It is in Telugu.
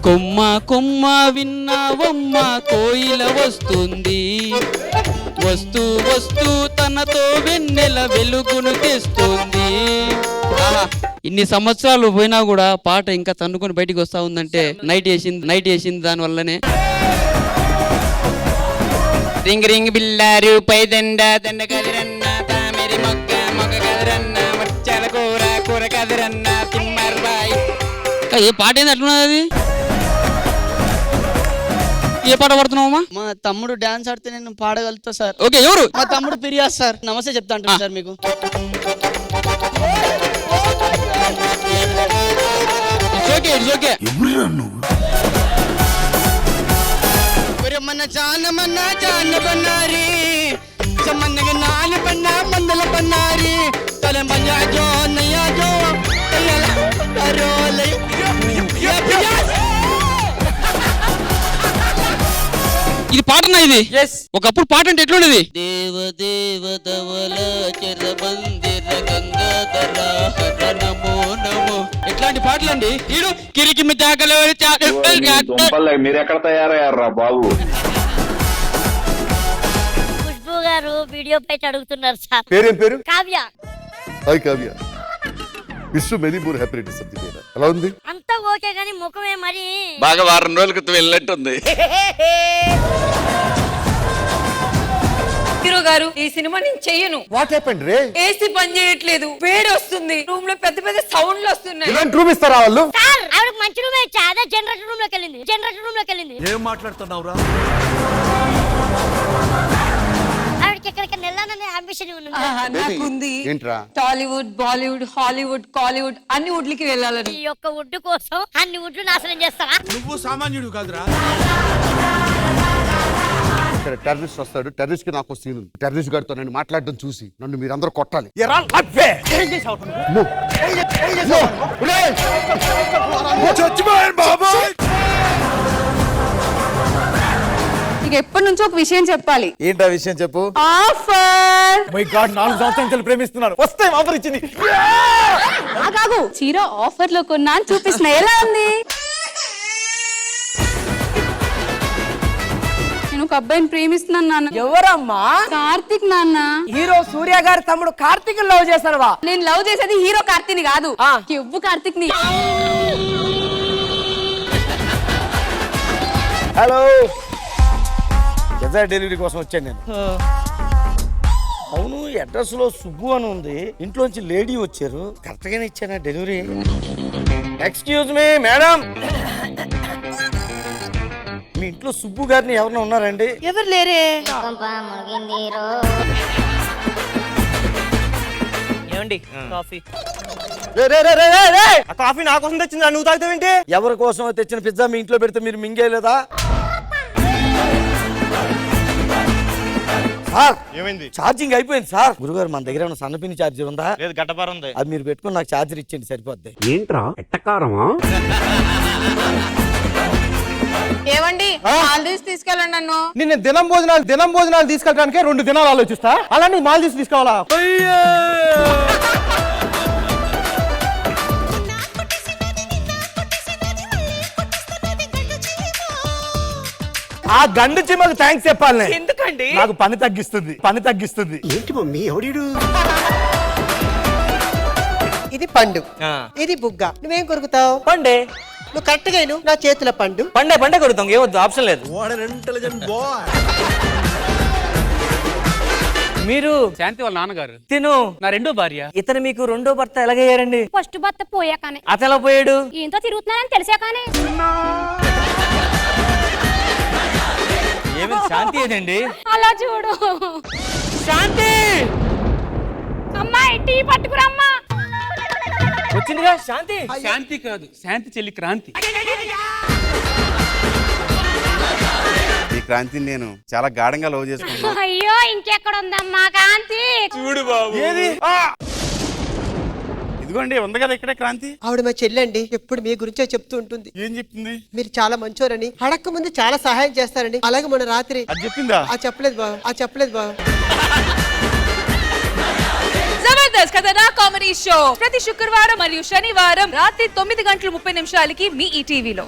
కొమ్మ కొమ్మ విన్నావమ్మ కోయిల వస్తుంది, వస్తూ వస్తూ తనతో వెన్నెల వెలుగును తెస్తుంది. ఇన్ని సంవత్సరాలు పోయినా కూడా పాట ఇంకా తన్నుకొని బయటికి వస్తా ఉందంటే నైట్ వేసింది దాని వల్లనే. రింగ్ రింగ్ బిల్లారు పై దండ దండ కదిరన్న తామెరి మొగ్గ మొగ్గ కదిరన్న మచ్చల కూర కూర కదిరన్న తిమ్మర్బాయి. ఏ పాట ఏంది అట్లున్నది? అది ఏ పాట పడుతున్నావమ్మా? మా తమ్ముడు డాన్స్ ఆడితే నేను పాడగలుగుతా సార్. ఓకే, ఎవరు? మా తమ్ముడు ఫిర్యాదు సార్. నమస్తే చెప్తా అంటాను సార్ మీకు. మన చానమన్న చాన బన్నారి చమన్నగ నాలు బన్నా మందల బన్నారి తల మజా జో నయా జో తయల కరోలై. ఇది పాటనా? ఇది ఒకప్పుడు పాట అంటే ఎట్లుండేది? దేవ దేవ ధవల చరమందిర గంగాధర నమో నమో. ఎట్లాంటి పాటలు అండి? ఈడు కిరికి మిఠాకలు మీరు ఎక్కడ తయారయ్యారా బాబు? ఖుష్బూ గారు వీడియో పై అడుగుతున్నారు సార్. పేరేం పేరు? Kavya. Hi Kavya, wish many more happiness of the day. ఎలా ఉంది? అంతా ఓకే గానీ ముఖమే మరి బాగా వారం రోజుల క్రితం వెళ్ళినట్టుంది. హీరో గారు, ఈ సినిమా నేను చెయ్యను. What happened ray? ఏసీ పని చేయట్లేదు, వేడి వస్తుంది, రూమ్ లో పెద్ద పెద్ద సౌండ్లు వస్తున్నాయి. ఇలాంటి రూమ్ ఇస్తారా వాళ్ళు? సార్ ఆవిడకి మంచి రూమ్ ఇచ్చా, అదే జనరేటర్ రూమ్ లోకి వెళ్ళింది. ఏం మాట్లాడుతున్నావురా? ఆవిడకి ఎక్కడికి వెళ్ళాలనే అంబిషన్ ఉంది. నాకుంది. ఏంట్రా? టాలీవుడ్, బాలీవుడ్, హాలీవుడ్, కాలీవుడ్ అన్ని వుడ్లకి వెళ్ళాలని. ఈ యొక్క వుడ్ కోసం అన్ని వుడ్లు నాశనం చేస్తావా? నువ్వు సామాన్యుడు కాదురా. ఇక్కడ టెర్రరిస్ట్ వస్తాడు, టెర్రరిస్ట్ కి నాకు సీన్ ఉంది. టెర్రరిస్ట్ గారితో నేను మాట్లాడడం చూసి నన్ను మీరందరూ కొట్టాలి. ఇక ఎప్పటి నుంచో ఒక విషయం చెప్పాలి. ఏంటా విషయం చెప్పు. ఆఫర్. మై గాడ్, 4 సంవత్సరాలు ప్రేమిస్తున్నారు, వస్తే ఆఫర్ ఇచ్చింది. కాగు చీర ఆఫర్ లో కొన్నా చూపిస్తున్నా, ఎలా ఉంది? నేను ఒక అబ్బాయిని ప్రేమిస్తున్నాను నాన్న. ఎవరమ్మా? కార్తిక్ నాన్న. హీరో సూర్య గారి తమ్ముడు కార్తిక్ లవ్ చేశారువా? నేను లవ్ చేసేది హీరో కార్తిక్ ని కాదు, కెవ్వు కార్తిక్ ని. హలో, గజా డెలివరీ కోసం వచ్చాను నేను. అవును, అడ్రస్ లో సుబ్బు అని ఉంది, ఇంట్లోంచి లేడీ వచ్చారు. కరెక్ట్ గానే ఇచ్చానా డెలివరీ? ఎక్స్క్యూజ్ మీ మేడం, మీ ఇంట్లో సుబ్బు గారిని ఎవరైనా ఉన్నారండి? ఎవరు లేరే. ఏమండి కాఫీ? కాఫీ నా కోసం తెచ్చిందా, నువ్వు తాగుతావేంటి? ఎవరి కోసం తెచ్చిన పిజ్జా మీ ఇంట్లో పెడితే మీరు మింగేయలేదా? సార్ ఏమైంది? ఛార్జింగ్ అయిపోయింది సార్. గురుగారు, మన దగ్గర ఏమైనా సన్నపిని ఛార్జర్ ఉందా? లేదు, గడ్డపార ఉంది. అది మీరు పెట్టుకుని నాకు ఛార్జర్ ఇచ్చేయండి, సరిపోద్ది. ఏంట్రా ఎట్టకారమా? ఏవండి, మాల్దీవ్స్ తీసుకెళ్ళండి నన్ను. నిన్న దినం భోజనాలు తీసుకెళ్ళడానికే 2 దినాలు ఆలోచిస్తా, అలా నువ్వు మాల్దీవ్స్ తీసుకోవాలా? ఆ గండు చిమ్మకు థ్యాంక్స్ చెప్పాలి. ఎందుకండి? నాకు పని తగ్గిస్తుంది. ఏంటి మమ్మీ ఎవడీడు? ఇది పండు, ఇది బుగ్గ. నువ్వేం కొరుకుతావు? పండే. నువ్వు కరెక్ట్ గా నా చేతుల పండు. పండే కొడుతాం, ఏమొద్దు, ఆప్షన్ లేదు. మీరు శాంతి వాళ్ళ నాన్నగారు, తిను నా రెండో భార్య. ఇతను మీకు రెండో భర్త ఎలాగయ్యారండి? ఫస్ట్ భర్త పోయాకనే. అతను ఎలా పోయాడు? ఏంతో తిరుగుతున్నానని తెలిసాకనే. ఏమి శాంతి ఏదండి? అలా చూడు. శాంతి, అమ్మాయి టీ పట్టుకురమ్మా. వచ్చిందిగా శాంతి. శాంతి కాదు, శాంతి చెల్లి క్రాంతి. ఈ క్రాంతిని నేను చాలా గాఢంగా లవ్ చేసుకున్నాను. అయ్యో, ఇంకెక్కడ ఉందమ్మా కాంతి? చూడు బాబు, ఏది? ఇదిగోండి ఉంది కదా ఇక్కడే క్రాంతి. ఆవిడ మా చెల్లండి, ఎప్పుడు మీ గురించే చెప్తూ ఉంటుంది. ఏం చెప్తుంది? మీరు చాలా మంచోరని, అడక్క ముందు చాలా సహాయం చేస్తారని. అలాగే మన రాత్రి అది చెప్పిందా? చెప్పలేదు బాబు. జబర్దస్త్ కథనా కామెడీ షో ప్రతి శుక్రవారం మరియు శనివారం రాత్రి 9:30 మీ ఈ టీవీలో.